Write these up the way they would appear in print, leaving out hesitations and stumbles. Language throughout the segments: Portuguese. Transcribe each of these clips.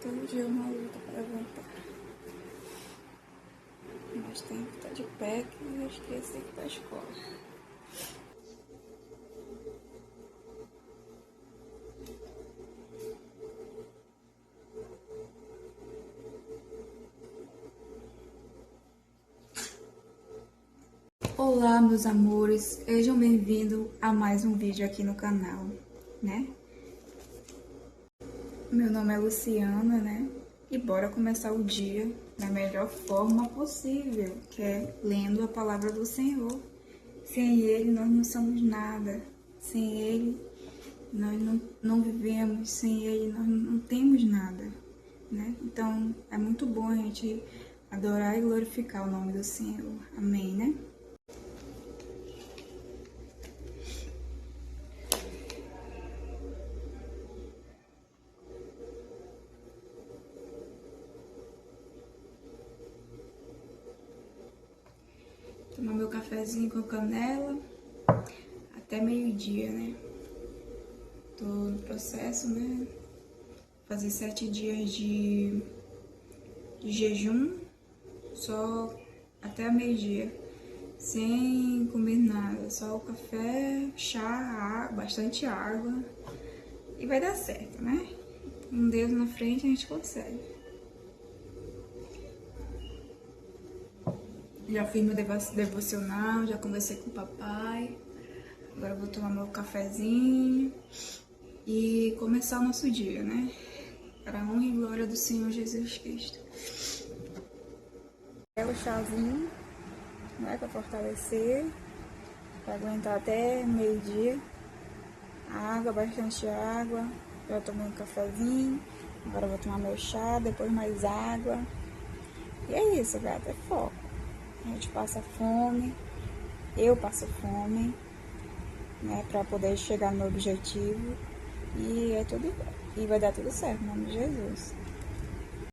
Todo dia uma luta para levantar. Mas tem que estar de pé que eu esqueci que ir para a escola. Olá, meus amores, sejam bem-vindos a mais um vídeo aqui no canal, né? Meu nome é Luciana, né? E bora começar o dia da melhor forma possível, que é lendo a palavra do Senhor. Sem Ele nós não somos nada, sem Ele nós não vivemos, sem Ele nós não temos nada, né? Então é muito bom a gente adorar e glorificar o nome do Senhor, amém, né? Tomar meu cafezinho com canela até meio-dia, né? Tô no processo, né? Fazer 7 dias de jejum, só até meio-dia, sem comer nada, só o café, chá, água, bastante água, e vai dar certo, né? Com Deus na frente a gente consegue. Já fiz meu devocional, já conversei com o papai. Agora eu vou tomar meu cafezinho e começar o nosso dia, né? Para a honra e glória do Senhor Jesus Cristo. O chazinho, né? Para fortalecer, para aguentar até meio-dia. Água, bastante água. Já tomei um cafezinho. Agora eu vou tomar meu chá, depois mais água. E é isso, gata, é foco. A gente passa fome, eu passo fome, né, para poder chegar no meu objetivo, e é tudo, e vai dar tudo certo, em nome de Jesus.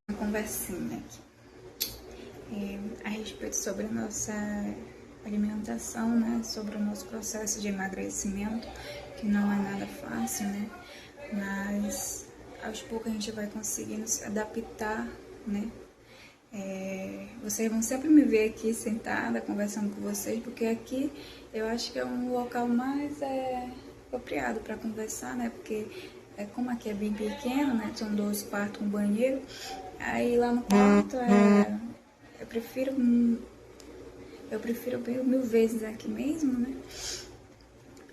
Uma conversinha aqui a respeito sobre a nossa alimentação, né, sobre o nosso processo de emagrecimento, que não é nada fácil, né, mas aos poucos a gente vai conseguindo se adaptar, né. Vocês vão sempre me ver aqui sentada, conversando com vocês, porque aqui eu acho que é um local mais apropriado para conversar, né? Porque como aqui é bem pequeno, né? São 2 quartos, um banheiro. Aí lá no quarto eu prefiro mil vezes aqui mesmo, né?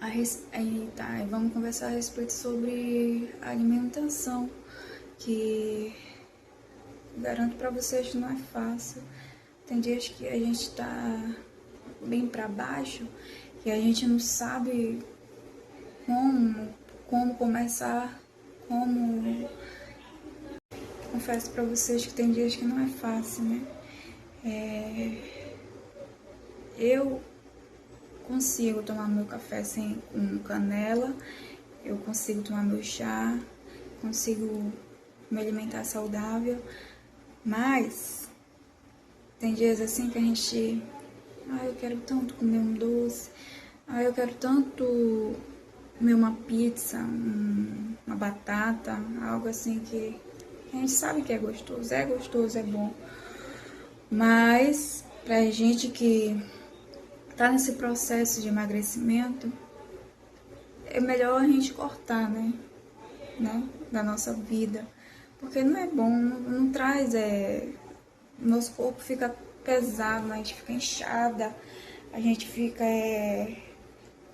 Aí tá, vamos conversar a respeito sobre a alimentação, que garanto pra vocês que não é fácil. Tem dias que a gente tá bem pra baixo e a gente não sabe como começar, como... Confesso pra vocês que tem dias que não é fácil, né? Eu consigo tomar meu café com canela, eu consigo tomar meu chá, consigo me alimentar saudável, mas tem dias assim que a gente... eu quero tanto comer um doce. Eu quero tanto comer uma pizza, uma batata, algo assim que a gente sabe que é gostoso, é bom. Mas pra gente que tá nesse processo de emagrecimento, é melhor a gente cortar, né? Da nossa vida. Porque não é bom, não traz... Nosso corpo fica pesado, a gente fica inchada, a gente fica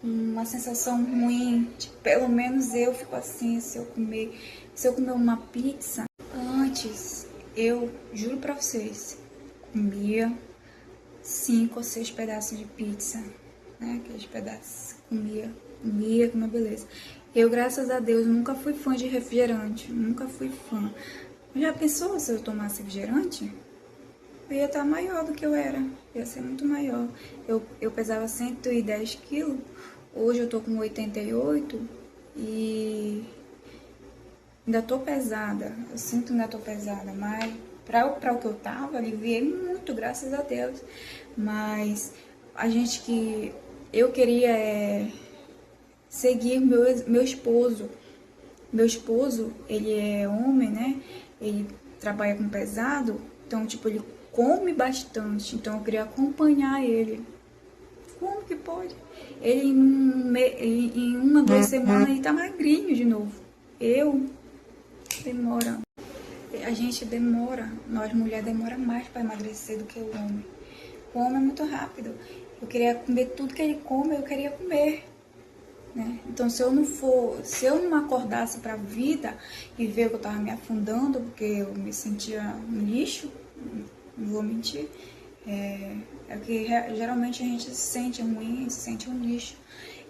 com uma sensação ruim. Tipo, pelo menos eu fico assim, se eu comer uma pizza. Antes, eu juro pra vocês, comia 5 ou 6 pedaços de pizza, né? Aqueles pedaços, comia, beleza. Eu, graças a Deus, nunca fui fã de refrigerante, nunca fui fã. Já pensou se eu tomasse refrigerante? Eu ia estar maior do que eu era, ia ser muito maior. Eu pesava 110 quilos, hoje eu tô com 88 e ainda tô pesada, eu sinto que ainda tô pesada, mas para o que eu tava, aliviei muito, graças a Deus. Mas eu queria seguir meu esposo, Meu esposo, ele é homem, né? Ele trabalha com pesado, então, tipo, ele come bastante. Então, eu queria acompanhar ele. Como que pode? Ele, em uma, 2 semanas, ele tá magrinho de novo. Eu, demora. A gente demora, nós mulheres demora mais para emagrecer do que o homem. O homem é muito rápido. Eu queria comer tudo que ele come, eu queria comer. Né? Então, se eu não acordasse para a vida e ver que eu estava me afundando, porque eu me sentia um lixo, não vou mentir, é que geralmente a gente se sente ruim, se sente um lixo.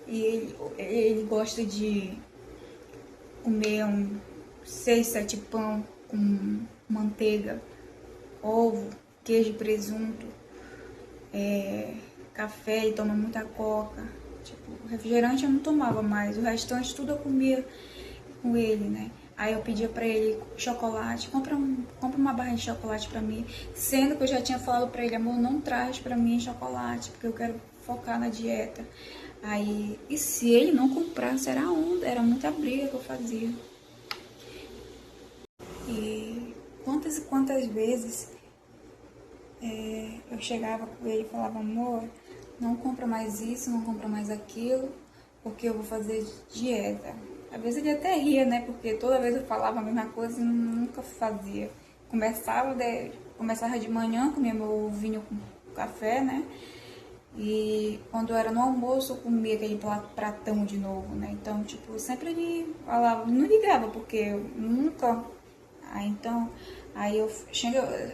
E ele gosta de comer 6, 7 pão com manteiga, ovo, queijo e presunto, café, e toma muita coca. Tipo, refrigerante eu não tomava mais, o restante tudo eu comia com ele, né? Aí eu pedia pra ele chocolate, compra uma barra de chocolate pra mim, sendo que eu já tinha falado pra ele, amor, não traz pra mim chocolate, porque eu quero focar na dieta. Aí, e se ele não comprasse, era onda, era muita briga que eu fazia. E quantas e quantas vezes eu chegava com ele e falava, amor, não compra mais isso, não compra mais aquilo, porque eu vou fazer dieta. Às vezes ele até ria, né? Porque toda vez eu falava a mesma coisa e nunca fazia. Começava de manhã, comia meu vinho com café, né? E quando era no almoço, eu comia aquele pratão de novo, né? Então, tipo, sempre ele falava, não ligava, porque eu nunca. Aí eu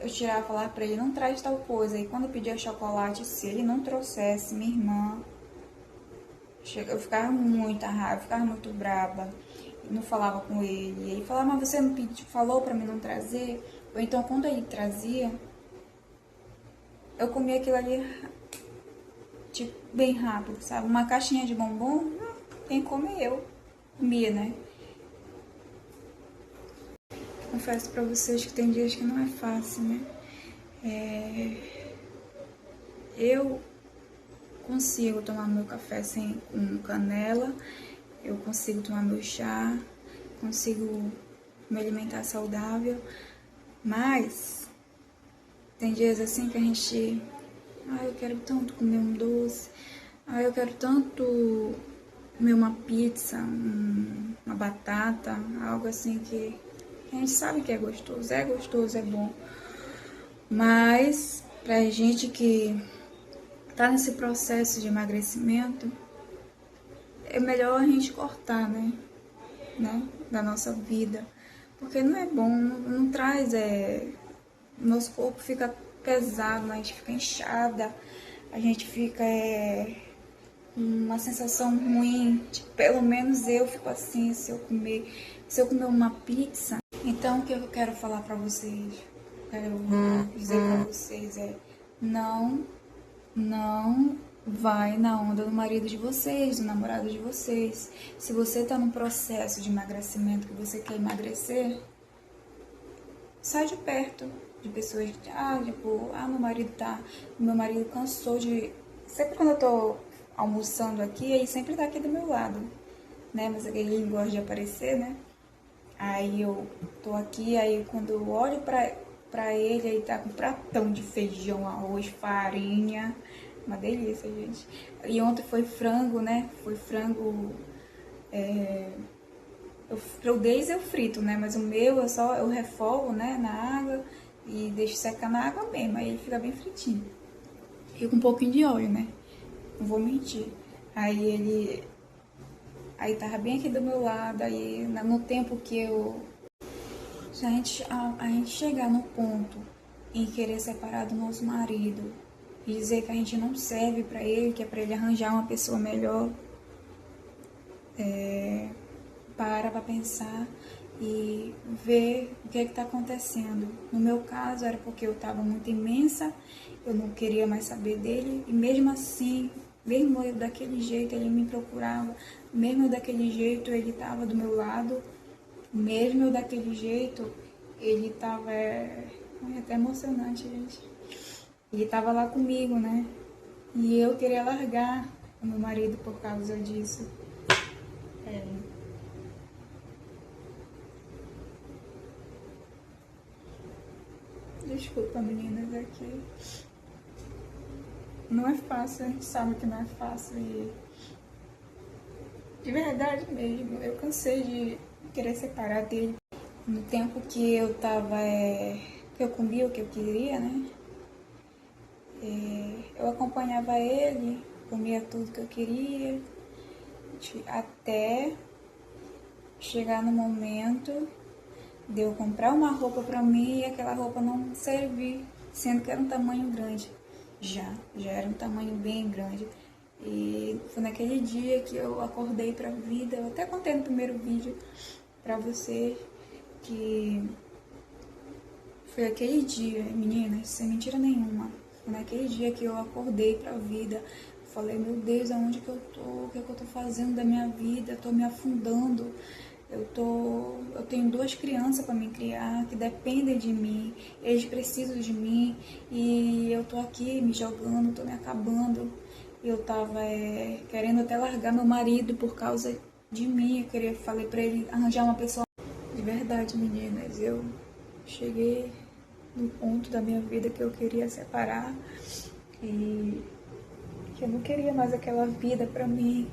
tirava e falava pra ele, não traz tal coisa. E quando eu pedia chocolate, se ele não trouxesse, minha irmã, eu ficava muita raiva, ficava muito braba. Não falava com ele. E ele falava, mas você não falou pra mim não trazer? Ou então, quando ele trazia, eu comia aquilo ali, tipo, bem rápido, sabe? Uma caixinha de bombom, quem come é eu. Comia, né? Confesso pra vocês que tem dias que não é fácil, né? Eu consigo tomar meu café sem com canela, eu consigo tomar meu chá, consigo me alimentar saudável, mas tem dias assim que a gente, eu quero tanto comer um doce, eu quero tanto comer uma pizza, uma batata, algo assim que a gente sabe que é gostoso, é bom, mas pra gente que tá nesse processo de emagrecimento, é melhor a gente cortar, né? Da nossa vida. Porque não é bom, não traz, nosso corpo fica pesado, a gente fica inchada, a gente fica uma sensação ruim. Tipo, pelo menos eu fico assim, se eu comer uma pizza. Então, o que eu quero falar pra vocês, quero dizer pra vocês não vai na onda do marido de vocês, do namorado de vocês. Se você tá num processo de emagrecimento, que você quer emagrecer, sai de perto de pessoas que, meu marido cansou de... Sempre quando eu tô almoçando aqui, ele sempre tá aqui do meu lado, né? Mas ele gosta de aparecer, né? Aí eu tô aqui, aí quando eu olho pra ele tá com um pratão de feijão, arroz, farinha. Uma delícia, gente. E ontem foi frango, né? Foi frango... O deles eu frito, né? Mas o meu eu refogo, né? Na água e deixo secar na água mesmo. Aí ele fica bem fritinho. Fica com um pouquinho de óleo, né? Não vou mentir. Aí tava bem aqui do meu lado. Aí no tempo que eu... Se a gente chegar no ponto em querer separar do nosso marido e dizer que a gente não serve pra ele, que é pra ele arranjar uma pessoa melhor, para pensar e ver o que é que tá acontecendo. No meu caso era porque eu tava muito imensa, eu não queria mais saber dele, e mesmo assim, mesmo eu daquele jeito ele me procurava, mesmo eu daquele jeito ele tava do meu lado, mesmo eu daquele jeito ele tava... É até emocionante, gente. Ele tava lá comigo, né? E eu queria largar o meu marido por causa disso. desculpa, meninas, é que não é fácil, a gente sabe que não é fácil e de verdade mesmo, eu cansei de querer separar dele. No tempo que eu tava, que eu comia o que eu queria, né? Eu acompanhava ele, comia tudo que eu queria, até chegar no momento de eu comprar uma roupa pra mim e aquela roupa não servir, sendo que era um tamanho grande. Já era um tamanho bem grande. E foi naquele dia que eu acordei pra vida. Eu até contei no primeiro vídeo pra vocês que foi aquele dia, meninas, sem mentira nenhuma. Foi naquele dia que eu acordei pra vida. Falei, meu Deus, aonde que eu tô? O que é que eu tô fazendo da minha vida? Eu tô me afundando. Eu tenho 2 crianças para me criar que dependem de mim, eles precisam de mim e eu tô aqui me jogando, tô me acabando. Eu tava querendo até largar meu marido por causa de mim. Falei para ele arranjar uma pessoa de verdade, meninas. Eu cheguei no ponto da minha vida que eu queria separar e que eu não queria mais aquela vida para mim.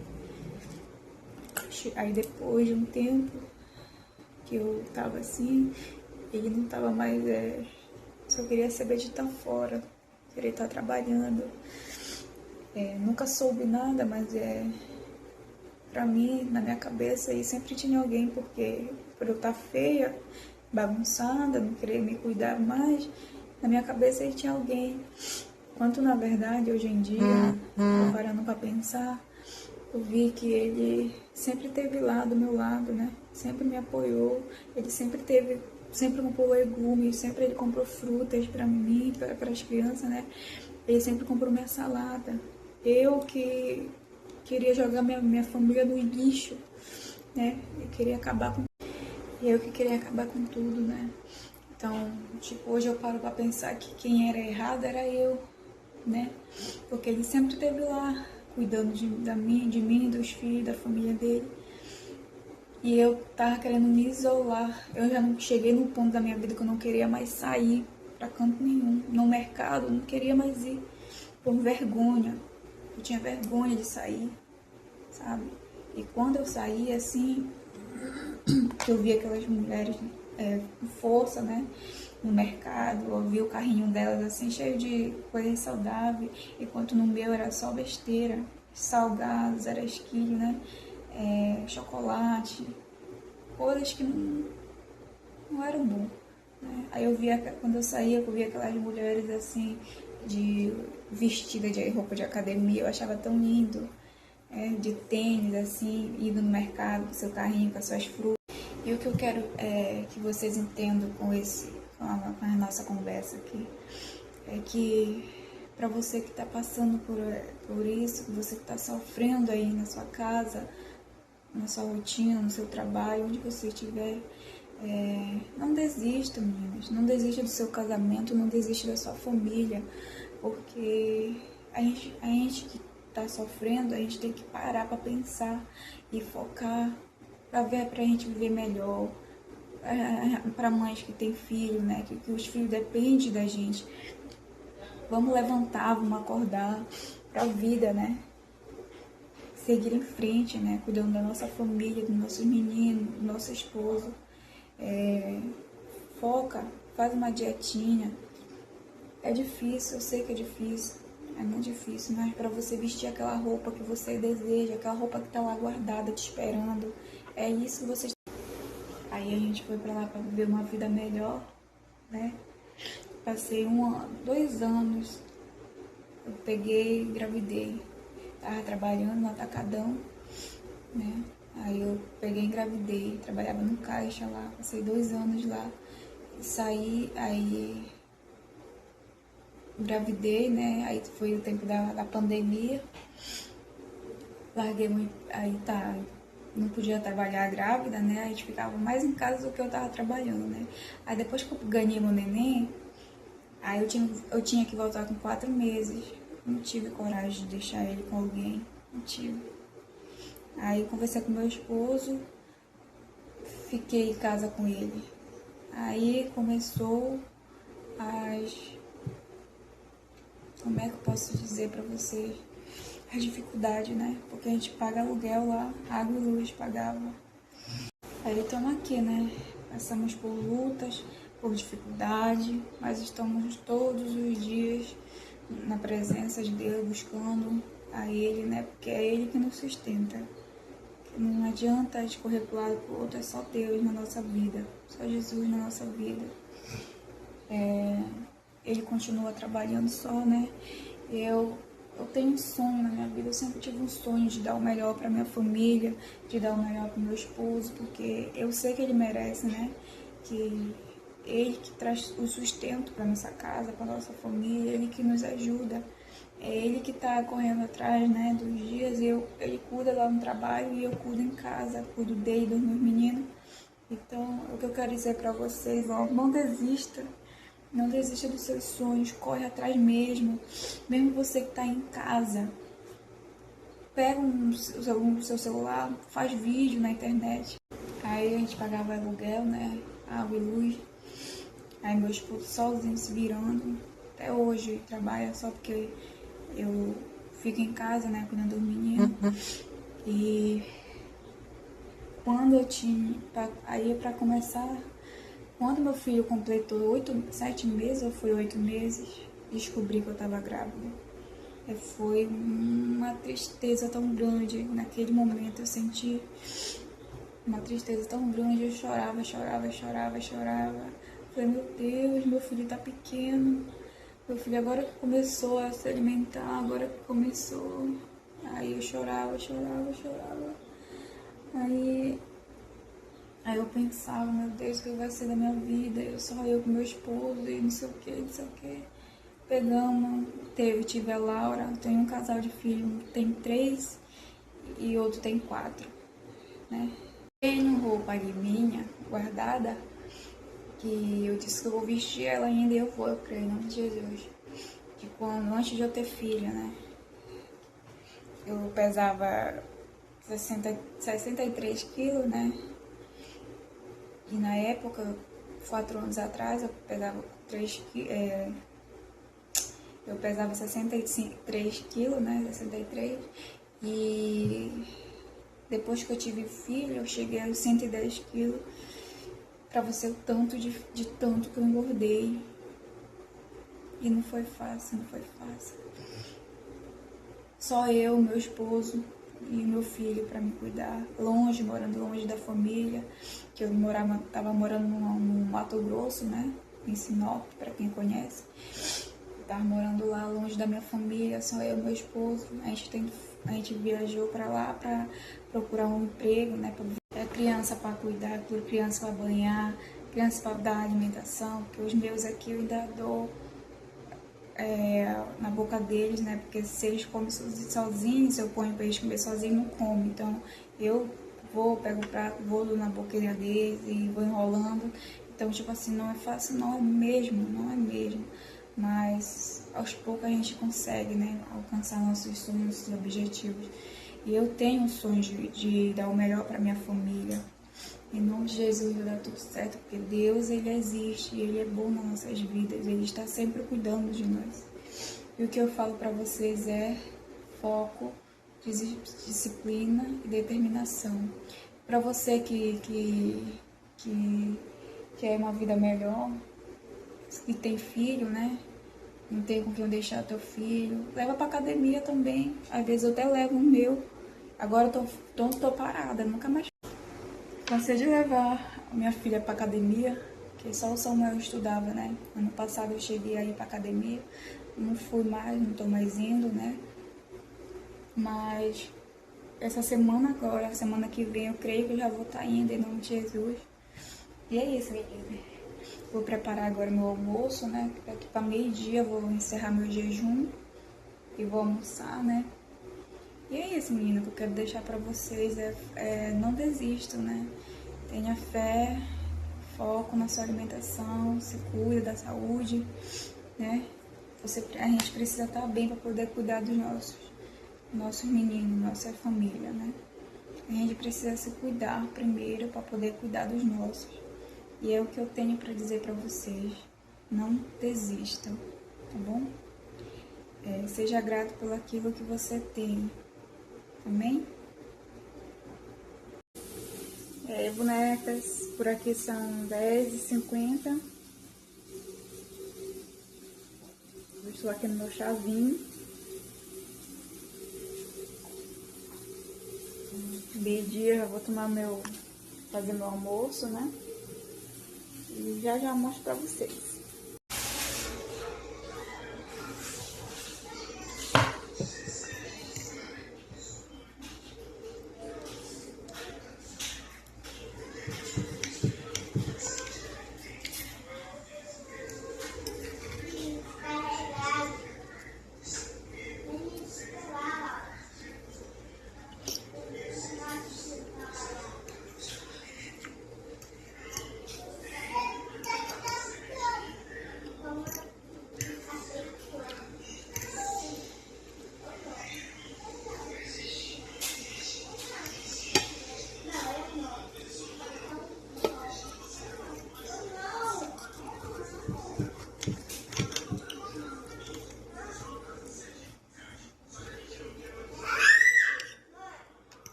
Aí depois de um tempo que eu tava assim, ele não tava mais, só queria saber de estar fora, queria estar trabalhando. Nunca soube nada, mas pra mim, na minha cabeça, aí sempre tinha alguém, porque por eu estar feia, bagunçada, não querer me cuidar mais, na minha cabeça aí tinha alguém. Quanto na verdade, hoje em dia, tô parando pra pensar, eu vi que ele sempre esteve lá do meu lado, né? Sempre me apoiou, ele sempre comprou legumes, sempre ele comprou frutas para mim, para as crianças, né? Ele sempre comprou minha salada. Eu que queria jogar minha família no lixo, né? Eu que queria acabar com tudo, né? Então, tipo, hoje eu paro para pensar que quem era errado era eu, né? Porque ele sempre esteve lá, cuidando de mim, dos filhos, da família dele. E eu tava querendo me isolar. Eu já não cheguei no ponto da minha vida que eu não queria mais sair pra canto nenhum. No mercado, eu não queria mais ir. Por vergonha. Eu tinha vergonha de sair, sabe? E quando eu saí, assim, que eu vi aquelas mulheres com força, né? No mercado, eu vi o carrinho delas assim, cheio de coisa saudável, enquanto no meu era só besteira, salgados, era esquilho, né? Chocolate, coisas que não eram bom, né? Aí eu via, quando eu saía, eu via aquelas mulheres assim, vestida de roupa de academia, eu achava tão lindo, de tênis, assim, indo no mercado com seu carrinho, com as suas frutas. E o que eu quero que vocês entendam com a nossa conversa aqui é que para você que está passando por isso, você que está sofrendo aí na sua casa, na sua rotina, no seu trabalho, onde você estiver, não desista, meninas, não desista do seu casamento, não desista da sua família, porque a gente que está sofrendo, a gente tem que parar para pensar e focar para a gente viver melhor, para mães que têm filho, né, que os filhos dependem da gente. Vamos levantar, vamos acordar para a vida, né? Seguir em frente, né? Cuidando da nossa família, dos nossos meninos, do nosso esposo. Foca, faz uma dietinha. É difícil, eu sei que é difícil, é muito difícil, mas para você vestir aquela roupa que você deseja, aquela roupa que tá lá guardada, te esperando, é isso que você... Aí a gente foi para lá para viver uma vida melhor, né? Passei 2 anos, eu peguei, engravidei, tava trabalhando no atacadão, né? Aí eu peguei, engravidei, trabalhava no caixa lá, passei 2 anos lá, saí, aí engravidei, né? Aí foi o tempo da pandemia, larguei muito, aí tá, não podia trabalhar grávida, né? A gente ficava mais em casa do que eu tava trabalhando, né? Aí depois que eu ganhei meu neném, aí eu tinha que voltar com 4 meses. Não tive coragem de deixar ele com alguém, não tive. Aí conversei com meu esposo, fiquei em casa com ele. Aí começou as... Como é que eu posso dizer pra vocês? A dificuldade, né? Porque a gente paga aluguel lá, água e luz pagava. Aí estamos aqui, né? Passamos por lutas, por dificuldade, mas estamos todos os dias na presença de Deus, buscando a Ele, né? Porque é Ele que nos sustenta. Não adianta a gente correr para um lado e para o outro, é só Deus na nossa vida, só Jesus na nossa vida. Ele continua trabalhando só, né? Eu tenho um sonho na minha vida, eu sempre tive um sonho de dar o melhor para minha família, de dar o melhor para o meu esposo, porque eu sei que ele merece, né? Que ele que traz o sustento para nossa casa, para nossa família, ele que nos ajuda. É ele que está correndo atrás, né, dos dias, ele cuida lá no trabalho e eu cuido em casa, cuido dele, dos meus meninos. Então, o que eu quero dizer para vocês, ó, não desista. Não desista dos seus sonhos, corre atrás mesmo. Mesmo você que está em casa, pega o seu celular, faz vídeo na internet. Aí a gente pagava aluguel, né, água e luz. Aí meu esposo sozinho se virando. Até hoje ele trabalha só porque eu fico em casa, né, cuidando dos meninos. E quando eu tinha, aí para começar, quando meu filho completou 7 meses, ou foi 8 meses, descobri que eu estava grávida. Foi uma tristeza tão grande. Naquele momento eu senti uma tristeza tão grande. Eu chorava. Falei, meu Deus, meu filho tá pequeno. Meu filho agora que começou a se alimentar, agora que começou. Aí eu chorava. Aí eu pensava, meu Deus, o que vai ser da minha vida? Eu com meu esposo e não sei o que. Pegamos, tive a Laura, tem um casal de filhos, tem 3 e outro tem 4, né? Tenho roupa ali minha, guardada, que eu disse que eu vou vestir ela ainda e eu creio em nome de Jesus. De quando, antes de eu ter filha, né? Eu pesava 63 quilos, né? E na época, 4 anos atrás, eu pesava 3 quilos. Eu pesava 63 quilos, né? 63. E depois que eu tive filho, eu cheguei aos 110 quilos. Pra você o tanto de tanto que eu engordei. E não foi fácil. Só eu, meu esposo e meu filho pra me cuidar. Morando longe da família. Que eu tava morando no Mato Grosso, né? Em Sinop, pra quem conhece. Tava morando lá longe da minha família, só eu e meu esposo. A gente viajou para lá para procurar um emprego, né? Pra criança para cuidar, criança para banhar, criança para dar alimentação, porque os meus aqui eu ainda dou na boca deles, né? Porque se eles comem sozinhos, se eu ponho para eles comer sozinhos, não comem. Então eu pego o prato, vou na boquinha deles e vou enrolando. Então, tipo assim, não é fácil, não é mesmo. Mas aos poucos a gente consegue, né, alcançar nossos sonhos, nossos objetivos. E eu tenho um sonho de dar o melhor para minha família. Em nome de Jesus vai dar tudo certo, porque Deus, Ele existe, Ele é bom nas nossas vidas, Ele está sempre cuidando de nós. E o que eu falo para vocês é foco, disciplina e determinação. Para você que quer uma vida melhor, e tem filho, né? Não tem com quem deixar teu filho. Leva pra academia também. Às vezes eu até levo o meu. Agora eu tô parada, nunca mais. Cansei de levar a minha filha pra academia, que só o Samuel estudava, né? Ano passado eu cheguei aí pra academia. Não fui mais, não tô mais indo, né? Mas essa semana agora, a semana que vem, eu creio que eu já vou estar indo em nome de Jesus. E é isso, menina. Vou preparar agora meu almoço, né? Daqui para meio-dia eu vou encerrar meu jejum e vou almoçar, né? E é isso, menina, que eu quero deixar para vocês não desistam, né? Tenha fé, foco na sua alimentação, se cuida da saúde, né? A gente precisa estar bem para poder cuidar dos nossos meninos, nossa família, né? A gente precisa se cuidar primeiro para poder cuidar dos nossos. E é o que eu tenho para dizer para vocês. Não desista, tá bom? Seja grato pelo aquilo que você tem. Amém? Bonecas, por aqui são R$10,50. Eu estou aqui no meu chavinho. Meio-dia eu vou fazer meu almoço, né? E já mostro pra vocês.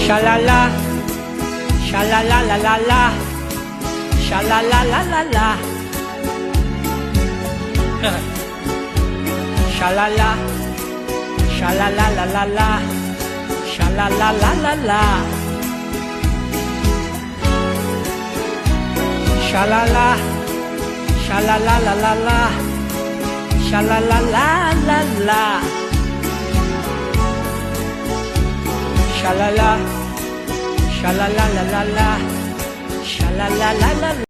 Shalala, shalala la la la, shalala la la la. Shalala, shalala la la la, shalala la la la. Shalala, shalala la la la, shalala la la la. Shalala, shalala la la la, shalala la la la.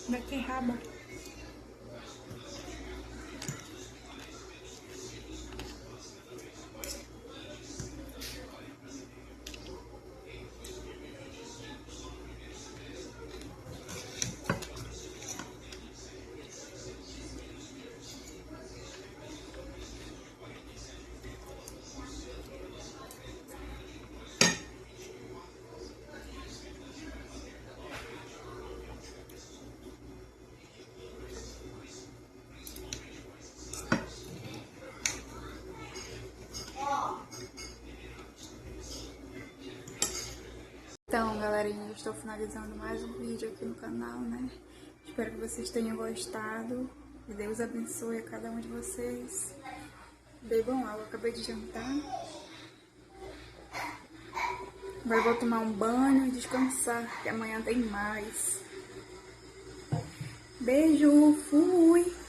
Beterraba. Então, galerinha, eu estou finalizando mais um vídeo aqui no canal, né? Espero que vocês tenham gostado. Que Deus abençoe a cada um de vocês. Bebam água, acabei de jantar. Agora eu vou tomar um banho e descansar, que amanhã tem mais. Beijo, fui!